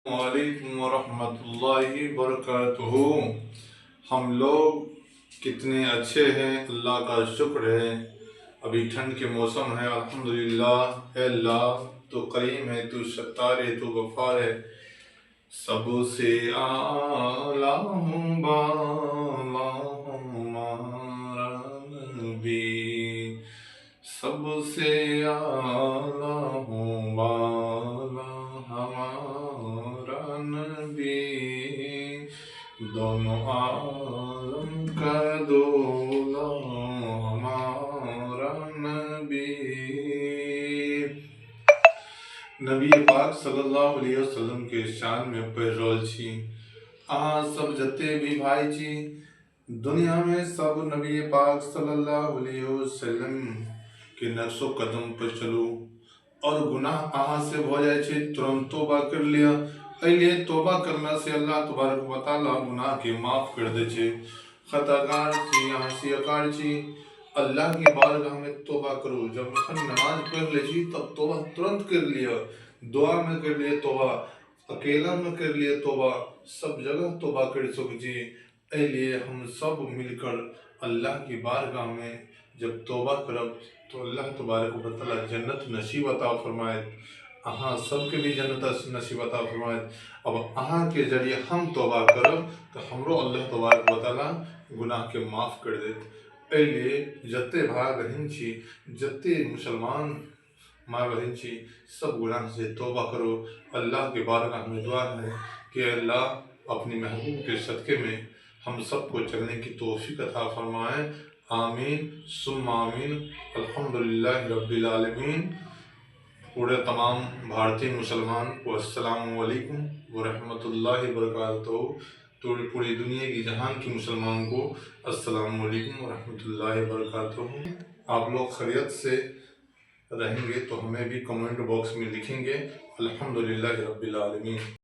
وعلیکم ورحمۃ اللہ وبرکاتہ۔ ہم لوگ کتنے اچھے ہیں، اللہ کا شکر ہے۔ ابھی ٹھنڈ کے موسم ہے، الحمدللہ۔ اے اللہ تو کریم ہے، تو ستار ہے، تو غفار ہے۔ سب سے اعلیٰ بالا ہمارا نبی، سب سے اعلیٰ بالا ہمارا نبی، دونوں عالم کا دولا ہمارا نبی۔ نبی پاک صلی اللہ علیہ وسلم کے شان میں پیرول چھی۔ سب جتے بھی بھائی چھی دنیا میں، سب نبی پاک صلی اللہ علیہ وسلم کے نقش و قدم پر چلو، اور گناہ سے ہو جائے چھے ترنت توبہ کر لیا۔ لیے توبہ کرنا سے اللہ تبارک و تعالی گناہ کے معاف کر دے چھے۔ خطاکار چھی، عاصیکار چھی، اللہ کی بارگاہ میں توبہ کرو۔ جب نماز پڑھ لے چھی تب توبہ ترنت کر لیا، دعا میں کر لیا توبہ، اکیلا میں کر لیا توبہ، سب جگہ توبہ کر سکو جی۔ اے لیے ہم سب مل کر اللہ کی بارگاہ میں جب توبہ کرب تو اللہ تبارک و تعالی جنت نصیب عطا فرمائے، سب کے بھی جنت نصیب عطا فرمائے۔ اب کے ذریعے ہم توبہ کرب تو ہمرو اللہ تبارک و تعالی گناہ کے معاف کر دے۔ اے لیے جتے بھائی بہن چھی، جتے مسلمان ماں بہن چھی، سب گناہ سے توبہ کرو۔ اللہ کے بارگاہ میں دعا ہے کہ اللہ اپنی محبوب کے صدقے میں ہم سب کو چلنے کی توفیق عطا فرمائے۔ آمین ثم آمین۔ الحمدللہ رب العالمین۔ پورے تمام بھارتی مسلمان کو السلام علیکم ورحمۃ اللہ وبرکاتہ۔ پوری دنیا کی جہان کی مسلمان کو السلام علیکم ورحمۃ اللہ وبرکاتہ۔ آپ لوگ خیریت سے رہیں گے تو ہمیں بھی کمنٹ باکس میں لکھیں گے۔ الحمدللہ رب العالمین۔